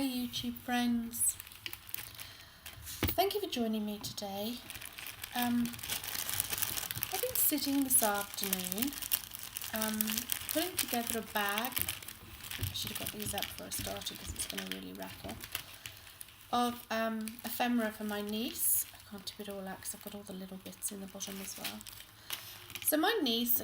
Hey YouTube friends, thank you for joining me today. I've been sitting this afternoon putting together a bag. I should have got these out before I started because it's going to really rattle, of ephemera for my niece. I can't tip it all out because I've got all the little bits in the bottom as well. So my niece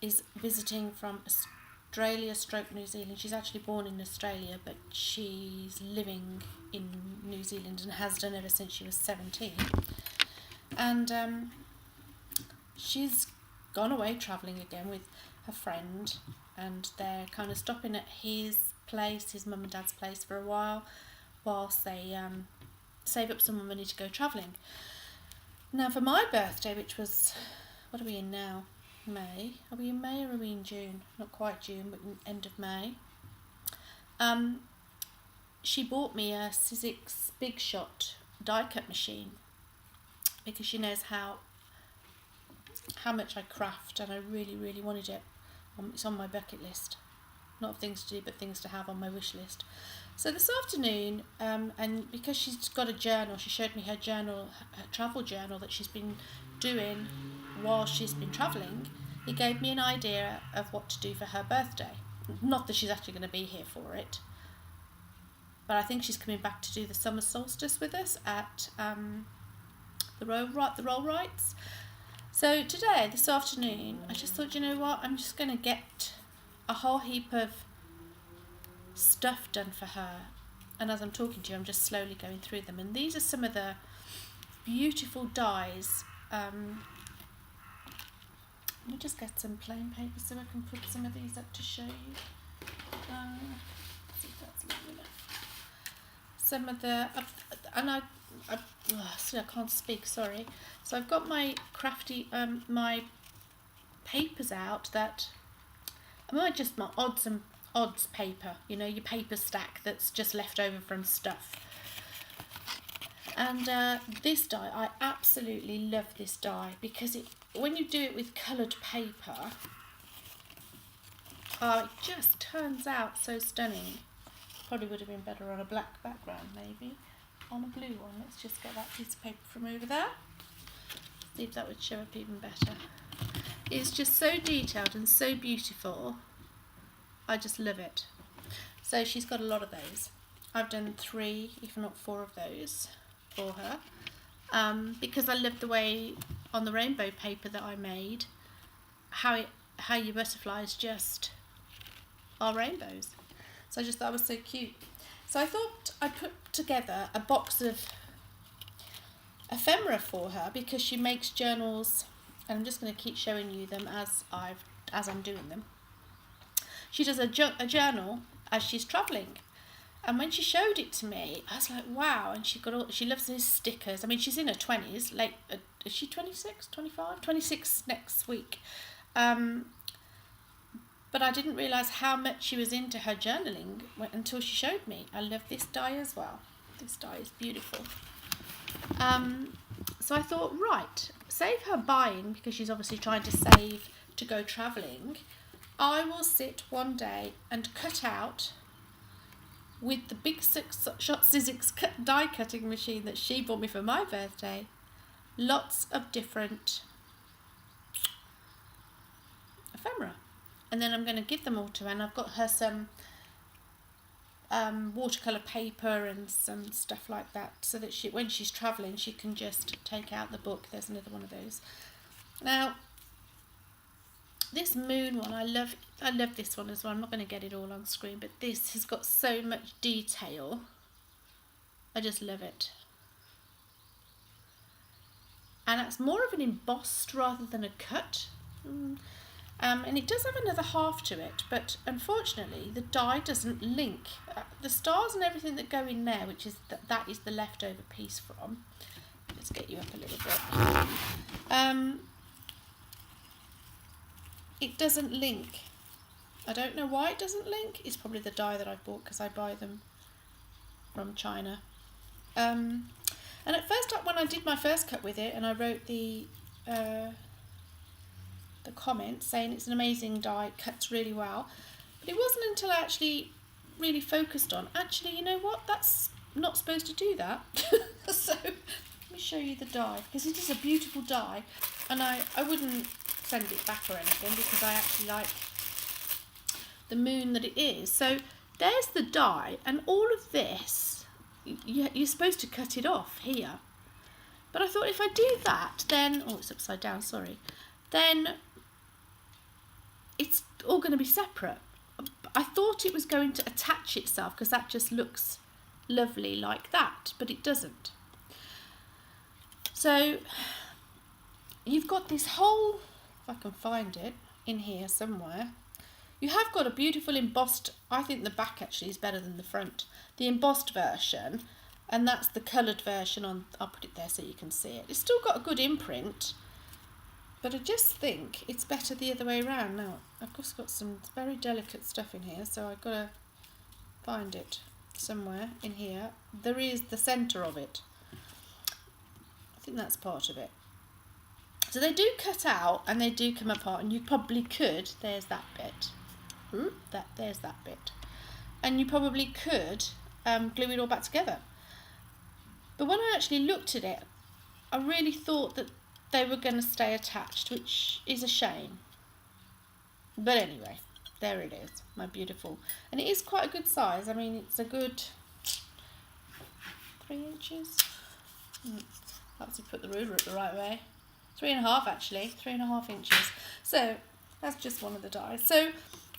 is visiting from Australia / New Zealand. She's actually born in Australia, but she's living in New Zealand and has done ever since she was 17. And she's gone away travelling again with her friend, and they're kind of stopping at his place, his mum and dad's place, for a while whilst they save up some more money to go travelling. Now for my birthday, which was, what are we in now? May. Are we in May or are we in June? Not quite June, but end of May. She bought me a Sizzix Big Shot die cut machine because she knows how much I craft, and I really wanted it. It's on my bucket list. Not of things to do, but things to have on my wish list. So this afternoon, and because she's got a journal, she showed me her journal, her travel journal that she's been doing while she's been travelling. It gave me an idea of what to do for her birthday. Not that she's actually going to be here for it, but I think she's coming back to do the summer solstice with us at the Rollrights. So today, this afternoon, I just thought, you know what, I'm just going to get a whole heap of stuff done for her, and as I'm talking to you, I'm just slowly going through them, and these are some of the beautiful dies. Let me just get some plain paper so I can put some of these up to show you. See if that's long enough. Some of the, I can't speak, sorry. So I've got my crafty, my papers out that, just my odds paper, you know, your paper stack that's just left over from stuff. And this die, I absolutely love this die because when you do it with coloured paper, it just turns out so stunning. Probably would have been better on a black background, maybe. On a blue one. Let's just get that piece of paper from over there. See if that would show up even better. It's just so detailed and so beautiful. I just love it. So she's got a lot of those. I've done 3, if not 4 of those for her, because I love the way on the rainbow paper that I made, how your butterflies just are rainbows. So I just thought it was so cute. So I thought I'd put together a box of ephemera for her because she makes journals, and I'm just going to keep showing you them as I'm doing them. She does a journal as she's travelling. And when she showed it to me, I was like, wow. And she loves those stickers. I mean, she's in her 20s. Is she 26, 25? 26 next week. But I didn't realise how much she was into her journaling until she showed me. I love this die as well. This die is beautiful. So I thought, right, save her buying, because she's obviously trying to save to go travelling. I will sit one day and cut out, with the Big Shot Sizzix die cutting machine that she bought me for my birthday, lots of different ephemera. And then I'm going to give them all to her, and I've got her some watercolour paper and some stuff like that, so that when she's travelling, she can just take out the book. There's another one of those. Now, this moon one, I love this one as well. I'm not going to get it all on screen, but this has got so much detail. I just love it. And it's more of an embossed rather than a cut. And it does have another half to it, but unfortunately the die doesn't link. The stars and everything that go in there, which is that is the leftover piece from. Let's get you up a little bit. It doesn't link. I don't know why it doesn't link. It's probably the die that I bought, because I buy them from China. And at first, when I did my first cut with it, and I wrote the comments saying it's an amazing die, it cuts really well. But it wasn't until I actually really focused on, actually, you know what, that's not supposed to do that. So let me show you the die, because it is a beautiful die, and I wouldn't send it back or anything, because I actually like the moon that it is. So there's the die, and all of this, you're supposed to cut it off here. But I thought if I do that, then, oh, it's upside down, sorry, then it's all going to be separate. I thought it was going to attach itself, because that just looks lovely like that, but it doesn't. So you've got this whole, if I can find it, in here somewhere. You have got a beautiful embossed, I think the back actually is better than the front, the embossed version, and that's the coloured version on, I'll put it there so you can see it. It's still got a good imprint, but I just think it's better the other way around. Now, I've just got some very delicate stuff in here, so I've got to find it somewhere in here. There is the centre of it. I think that's part of it. So they do cut out and they do come apart, and you probably could, there's that bit. There's that bit. And you probably could glue it all back together. But when I actually looked at it, I really thought that they were going to stay attached, which is a shame. But anyway, there it is, my beautiful. And it is quite a good size. I mean, it's a good 3 inches. Perhaps you put the ruler the right way. 3.5 actually, 3.5 inches. So that's just one of the dies. So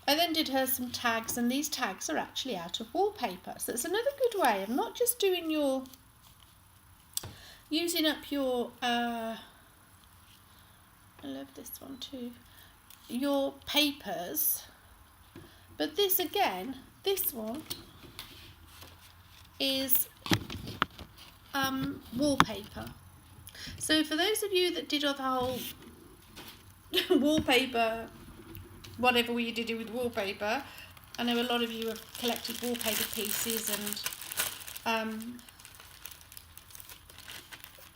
I then did her some tags, and these tags are actually out of wallpaper. So it's another good way of not just doing your, using up your, I love this one too, your papers. But this again, this one is wallpaper. So for those of you that did all the whole wallpaper, whatever you did with wallpaper, I know a lot of you have collected wallpaper pieces and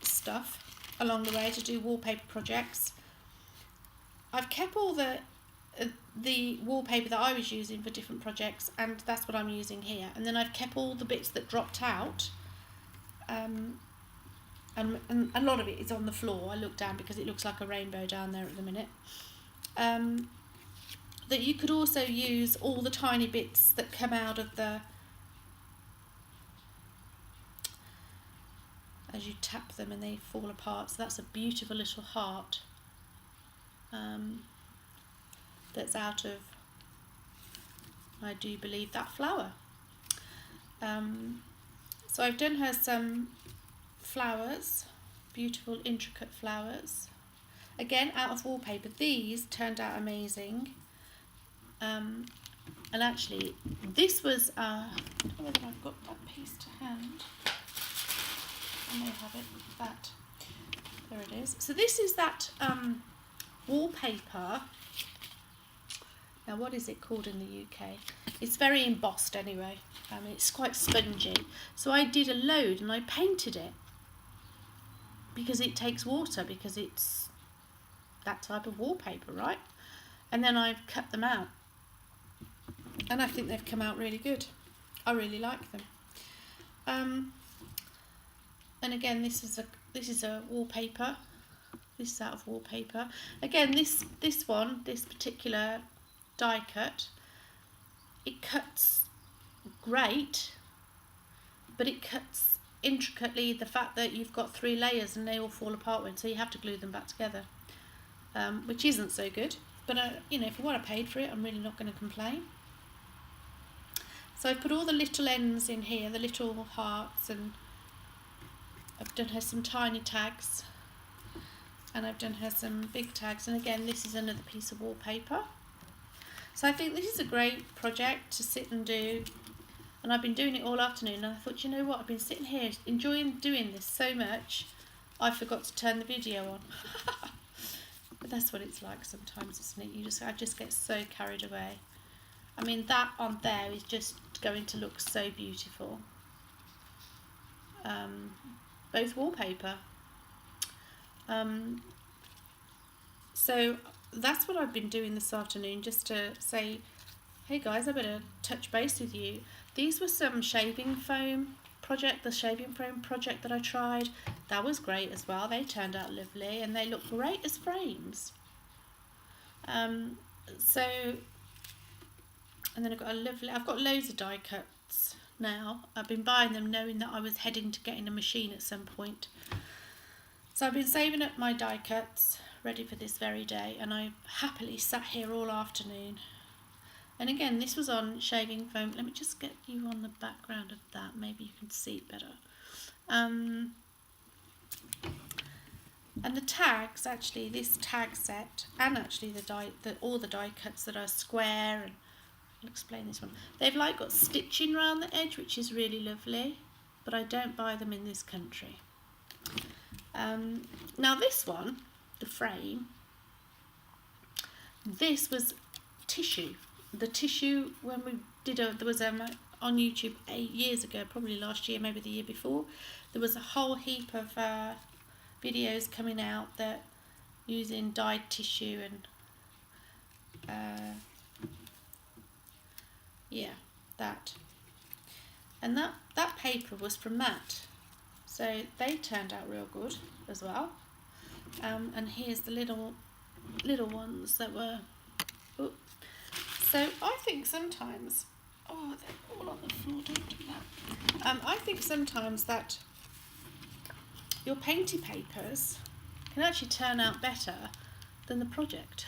stuff along the way to do wallpaper projects. I've kept all the wallpaper that I was using for different projects, and that's what I'm using here. And then I've kept all the bits that dropped out, and a lot of it is on the floor. I look down because it looks like a rainbow down there at the minute. That you could also use all the tiny bits that come out of the, as you tap them and they fall apart. So that's a beautiful little heart that's out of, I do believe, that flower. So I've done her some flowers, beautiful intricate flowers, again out of wallpaper. These turned out amazing. And actually this was, I don't know whether I've got that piece to hand. I may have it, that, there it is. So this is that wallpaper. Now what is it called in the UK? It's very embossed anyway. It's quite spongy. So I did a load and I painted it, because it takes water, because it's that type of wallpaper, right? And then I've cut them out, and I think they've come out really good. I really like them. And again, this is a wallpaper. This is out of wallpaper. Again, this particular die cut, it cuts great, but it cuts intricately the fact that you've got 3 layers and they all fall apart when, so you have to glue them back together, which isn't so good. But you know, for what I paid for it, I'm really not going to complain. So I've put all the little ends in here, the little hearts, and I've done her some tiny tags, and I've done her some big tags. And again, this is another piece of wallpaper. So I think this is a great project to sit and do. And I've been doing it all afternoon, and I thought, you know what, I've been sitting here enjoying doing this so much, I forgot to turn the video on. But that's what it's like sometimes, isn't it? I just get so carried away. I mean, that on there is just going to look so beautiful. Both wallpaper. So that's what I've been doing this afternoon, just to say Hey guys, I better touch base with you. These were some shaving foam project, the shaving foam project that I tried. That was great as well. They turned out lovely and they look great as frames. So, and then I've got loads of die cuts now. I've been buying them knowing that I was heading to getting a machine at some point. So I've been saving up my die cuts ready for this very day, and I happily sat here all afternoon. And again, this was on shaving foam. Let me just get you on the background of that. Maybe you can see it better. And the tags, actually, this tag set, and actually all the die cuts that are square, and I'll explain this one. They've like got stitching around the edge, which is really lovely, but I don't buy them in this country. Now this one, the frame, this was tissue. The tissue, when we did there was on YouTube 8 years ago, probably last year, maybe the year before, there was a whole heap of videos coming out that using dyed tissue and yeah, that. And that paper was from that. So they turned out real good as well. And here's the little ones that were. Oops. So I think sometimes, oh, they're all on the floor, don't do that. I think sometimes that your painty papers can actually turn out better than the project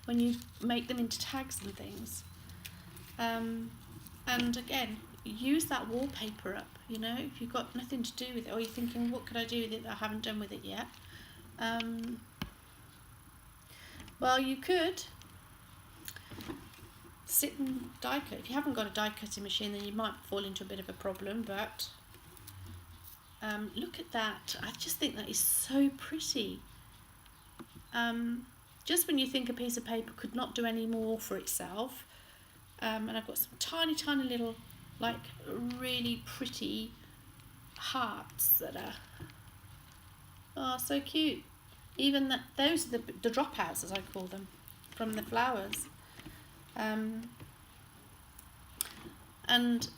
when you make them into tags and things. And again, use that wallpaper up, you know, if you've got nothing to do with it, or you're thinking, what could I do with it that I haven't done with it yet? Well, you could sit and die cut. If you haven't got a die cutting machine, then you might fall into a bit of a problem, but look at that. I just think that is so pretty. Just when you think a piece of paper could not do any more for itself, and I've got some tiny little, like, really pretty hearts that are so cute. Even those are the dropouts, as I call them, from the flowers. And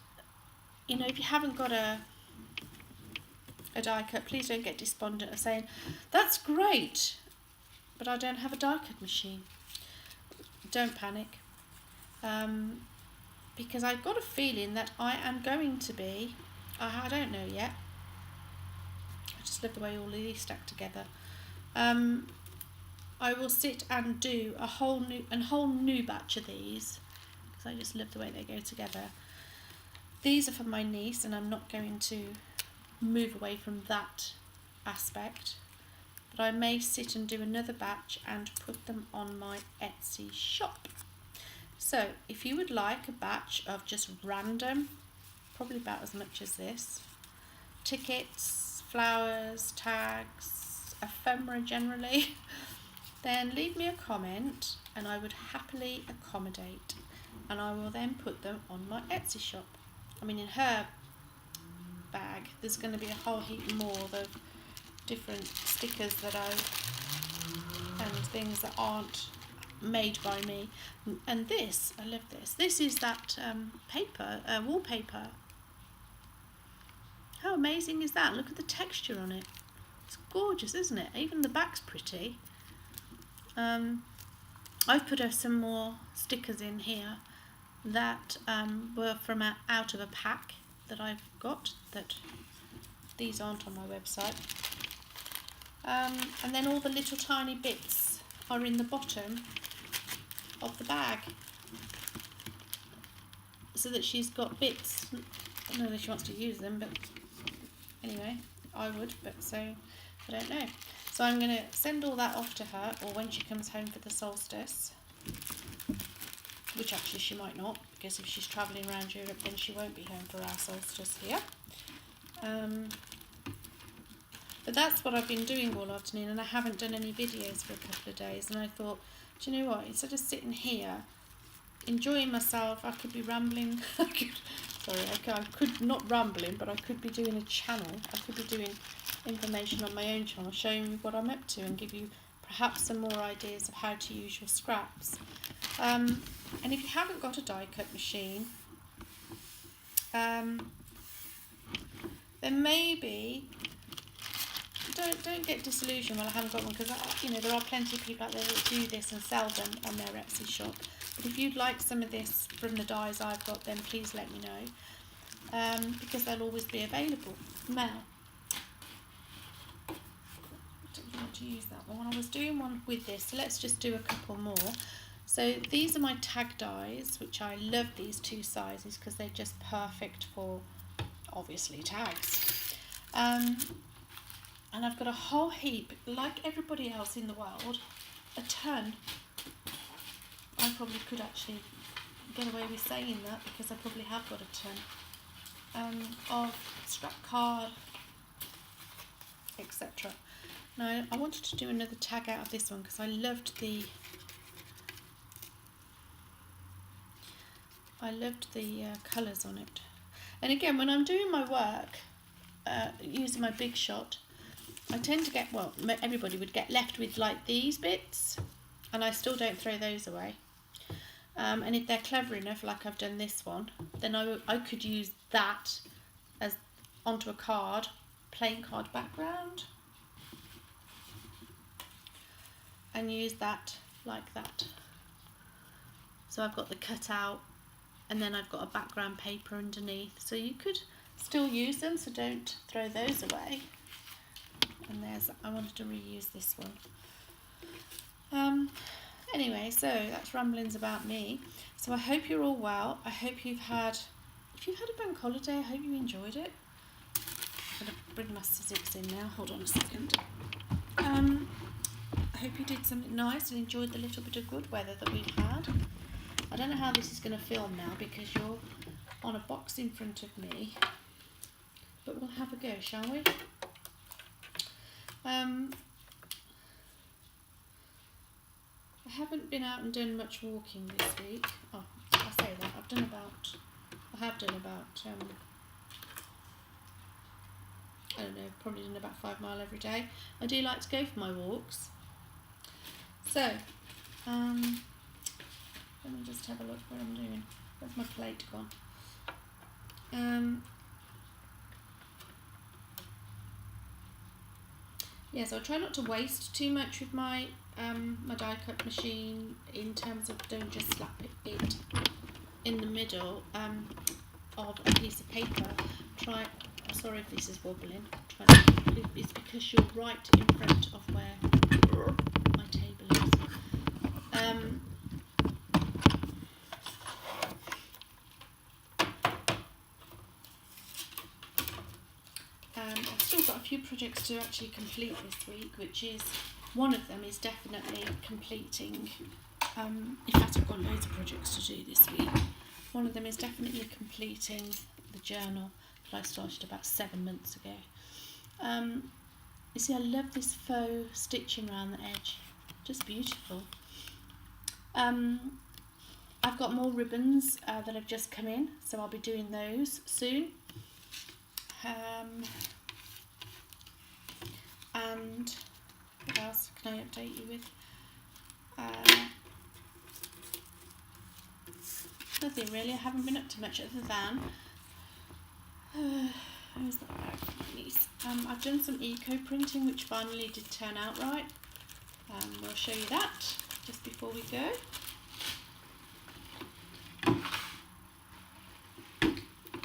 you know, if you haven't got a die cut, please don't get despondent of saying, that's great, but I don't have a die cut machine. Don't panic, because I've got a feeling that I am going to be, I don't know yet, I just love the way all of these stack together. I will sit and do a whole new batch of these, because I just love the way they go together. These are for my niece, and I'm not going to move away from that aspect, but I may sit and do another batch and put them on my Etsy shop. So if you would like a batch of just random, probably about as much as this, tickets, flowers, tags, ephemera generally, then leave me a comment and I would happily accommodate, and I will then put them on my Etsy shop. I mean, in her bag there's going to be a whole heap more of different stickers that and things that aren't made by me. And this, I love this. This is that wallpaper. How amazing is that? Look at the texture on it. It's gorgeous, isn't it? Even the back's pretty. I've put some more stickers in here that were from out of a pack that I've got, that these aren't on my website. And then all the little tiny bits are in the bottom of the bag, so that she's got bits. I don't know if she wants to use them, but anyway, I would, but so I don't know. So I'm going to send all that off to her, or when she comes home for the solstice, which actually she might not, because if she's travelling around Europe then she won't be home for our solstice here. But that's what I've been doing all afternoon, and I haven't done any videos for a couple of days, and I thought, do you know what, instead of sitting here enjoying myself, I could be rambling. I could not rambling, but I could be doing a channel. I could be doing information on my own channel, showing you what I'm up to, and give you perhaps some more ideas of how to use your scraps. And if you haven't got a die cut machine, then maybe don't get disillusioned. Well, I haven't got one, because there are plenty of people out there that do this and sell them on their Etsy shop. But if you'd like some of this from the dies I've got, then please let me know, because they'll always be available. Now, I don't want to use that one. I was doing one with this, so let's just do a couple more. So these are my tag dies, which I love these two sizes because they're just perfect for, obviously, tags. And I've got a whole heap, like everybody else in the world, a ton. I probably could actually get away with saying that because I probably have got a ton of scrap card, etc. Now, I wanted to do another tag out of this one because I loved the colours on it. And again, when I'm doing my work using my big shot, I tend to get, well, everybody would get left with like these bits, and I still don't throw those away. And if they're clever enough, like I've done this one, then I could use that as onto a card, plain card background, and use that like that. So I've got the cutout, and then I've got a background paper underneath. So you could still use them, so don't throw those away. And I wanted to reuse this one. Anyway, so that's ramblings about me. So I hope you're all well. I hope if you've had a bank holiday, I hope you enjoyed it. I'm going to bring my scissors in now. Hold on a second. I hope you did something nice and enjoyed the little bit of good weather that we've had. I don't know how this is going to film now because you're on a box in front of me. But we'll have a go, shall we? I haven't been out and done much walking this week. Oh, I say that. I have done about, I don't know, probably done about 5 miles every day. I do like to go for my walks. So, let me just have a look what I'm doing. Where's my plate gone? Yeah, so I try not to waste too much with my my die cut machine, in terms of don't just slap it in the middle of a piece of paper. Sorry if this is wobbling. It's because you're right in front of where my table is. I've still got a few projects to actually complete this week, which is, one of them is definitely completing, in fact I've got loads of projects to do this week. One of them is definitely completing the journal that I started about 7 months ago. You see, I love this faux stitching around the edge, just beautiful. I've got more ribbons that have just come in, so I'll be doing those soon. And what else can I update you with? Nothing really. I haven't been up to much other than where's that bag from my niece? I've done some eco printing, which finally did turn out right. We'll show you that just before we go.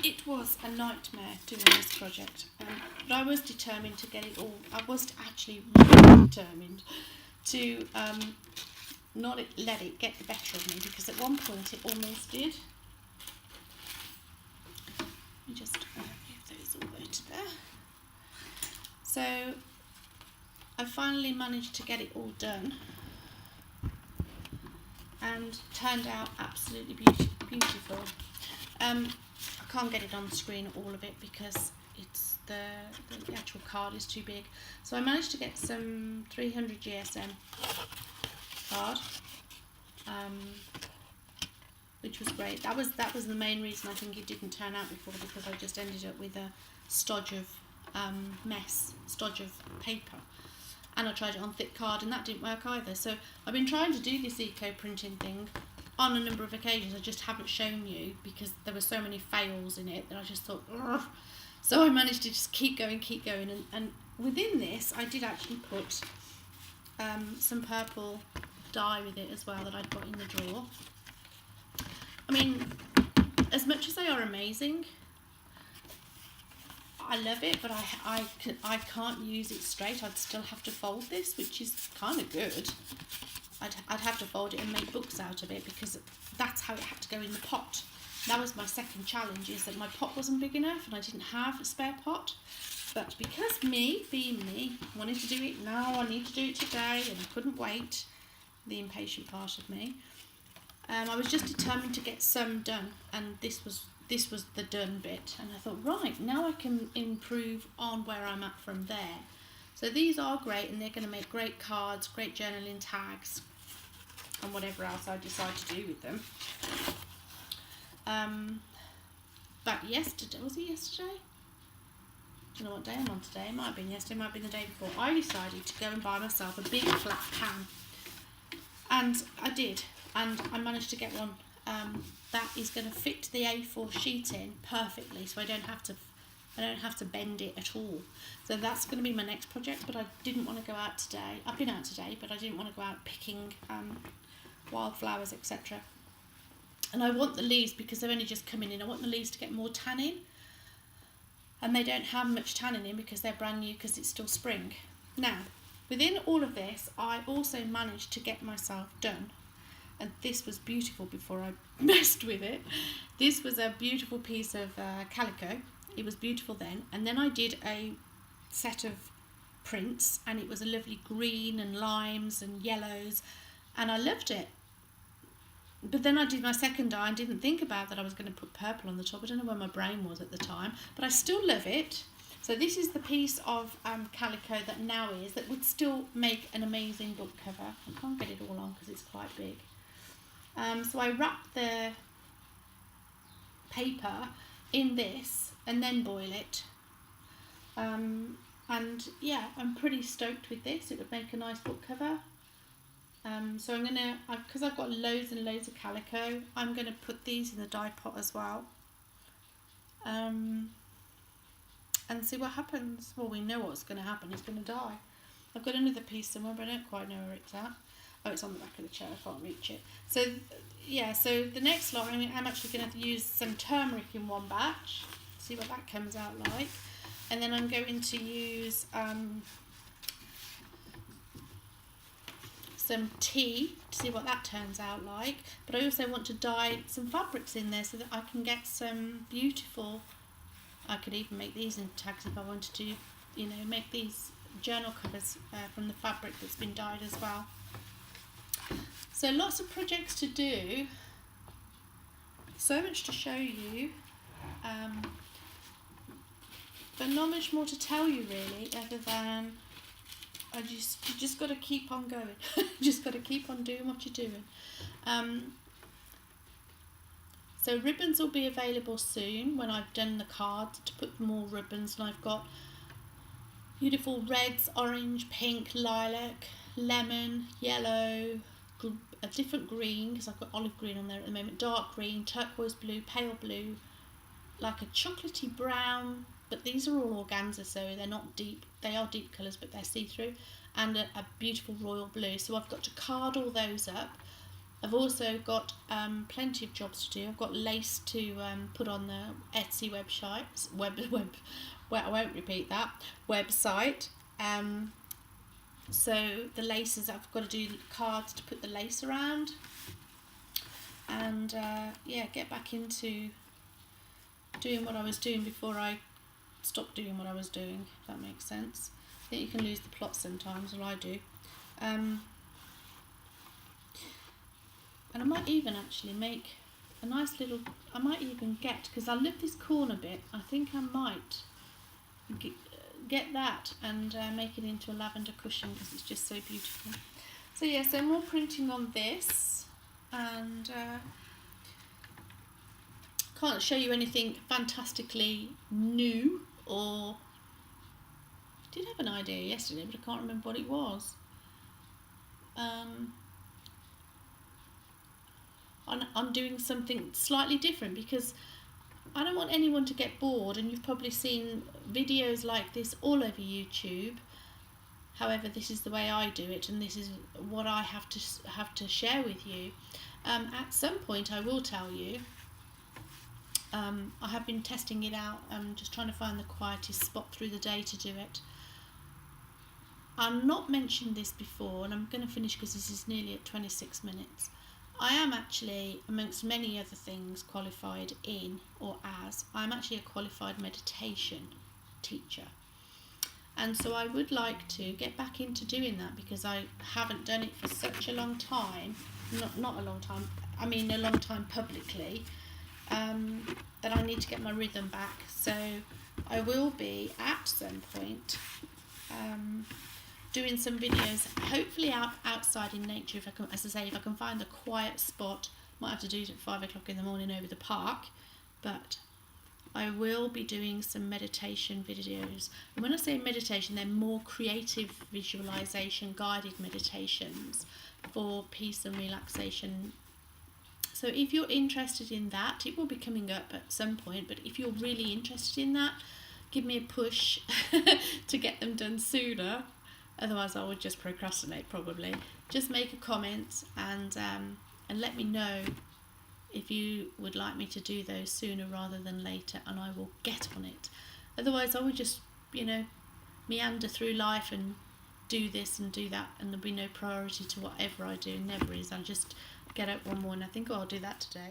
It was a nightmare doing this project, but I was determined to get it all. I was actually really determined to not let it get the better of me, because at one point it almost did. Let me just move those all the way to there. So I finally managed to get it all done, and turned out absolutely beautiful. I can't get it on the screen, all of it, because it's the actual card is too big. So I managed to get some 300 GSM card, which was great. That was the main reason I think it didn't turn out before, because I just ended up with a stodge of stodge of paper, and I tried it on thick card and that didn't work either. So I've been trying to do this eco printing thing on a number of occasions. I just haven't shown you because there were so many fails in it that I just thought, ugh. So I managed to just keep going, and within this I did actually put some purple dye with it as well that I'd got in the drawer. I mean, as much as they are amazing, I love it, but I can't use it straight. I'd still have to fold this, which is kind of good. I'd have to fold it and make books out of it because that's how it had to go in the pot. That was my second challenge, is that my pot wasn't big enough and I didn't have a spare pot. But because me, being me, wanted to do it now, I need to do it today and I couldn't wait, the impatient part of me, I was just determined to get some done, and this was the done bit, and I thought, right, now I can improve on where I'm at from there. So these are great, and they're going to make great cards, great journaling tags, and whatever else I decide to do with them. But yesterday, was it yesterday? I don't know what day I'm on today. It might have been yesterday, it might have been the day before. I decided to go and buy myself a big flat pan, and I did, and I managed to get one that is going to fit the A4 sheet in perfectly, so I don't have to bend it at all. So that's going to be my next project. But I didn't want to go out today. I've been out today, but I didn't want to go out picking wildflowers, etc. And I want the leaves, because they're only just coming in, I want the leaves to get more tannin, and they don't have much tannin in because they're brand new, because it's still spring. Now, within all of this, I also managed to get myself done, and this was beautiful before I messed with it. This was a beautiful piece of calico. It was beautiful then, and then I did a set of prints, and it was a lovely green and limes and yellows, and I loved it. But then I did my second dye and didn't think about that I was going to put purple on the top. I don't know where my brain was at the time, but I still love it. So this is the piece of calico that now is, that would still make an amazing book cover. I can't get it all on because it's quite big. So I wrap the paper in this and then boil it. And yeah, I'm pretty stoked with this. It would make a nice book cover. So I'm going to, because I've got loads and loads of calico, I'm going to put these in the dye pot as well. And see what happens. Well, we know what's going to happen. It's going to die. I've got another piece somewhere, but I don't quite know where it's at. Oh, it's on the back of the chair. I can't reach it. So, yeah, so the next lot, I'm actually going to use some turmeric in one batch. See what that comes out like. And then I'm going to use some tea to see what that turns out like. But I also want to dye some fabrics in there so that I can get some beautiful, I could even make these in tags if I wanted to, you know, make these journal covers from the fabric that's been dyed as well. So lots of projects to do, so much to show you, but not much more to tell you really, other than you just got to keep on going. Just got to keep on doing what you're doing. So ribbons will be available soon when I've done the cards to put more ribbons, and I've got beautiful reds, orange, pink, lilac, lemon, yellow, a different green, because I've got olive green on there at the moment, dark green, turquoise blue, pale blue, like a chocolatey brown, but these are all organza, so they're not deep. They are deep colours, but they're see-through, and a beautiful royal blue. So I've got to card all those up. I've also got plenty of jobs to do. I've got lace to put on the Etsy website. Well, I won't repeat that. Website. So the laces, I've got to do cards to put the lace around, and yeah, get back into doing what I was doing before I stopped doing what I was doing, if that makes sense. I think you can lose the plot sometimes, or I do. And I might even actually make a nice little, I might even get, because I love this corner bit, I think I might get that and make it into a lavender cushion, because it's just so beautiful. So yeah, so more printing on this, and can't show you anything fantastically new or did have an idea yesterday, but I can't remember what it was. On doing something slightly different, because I don't want anyone to get bored, and you've probably seen videos like this all over YouTube. However, this is the way I do it, and this is what I have to share with you. At some point, I will tell you. I have been testing it out. I'm just trying to find the quietest spot through the day to do it. I've not mentioned this before, and I'm going to finish because this is nearly at 26 minutes. I am actually, amongst many other things, qualified in, or as, I'm actually a qualified meditation teacher. And so I would like to get back into doing that, because I haven't done it for such a long time, not a long time, I mean a long time publicly, that I need to get my rhythm back. So I will be, at some point, doing some videos, hopefully outside in nature, if I can, as I say, if I can find a quiet spot. Might have to do it at 5 o'clock in the morning over the park, but I will be doing some meditation videos. And when I say meditation, they're more creative visualization, guided meditations for peace and relaxation. So if you're interested in that, it will be coming up at some point, but if you're really interested in that, give me a push to get them done sooner. Otherwise I would just procrastinate probably. Just make a comment and let me know if you would like me to do those sooner rather than later, and I will get on it. Otherwise I would just, meander through life and do this and do that, and there'll be no priority to whatever I do. Never is. I'll just get up one morning, I think, I'll do that today.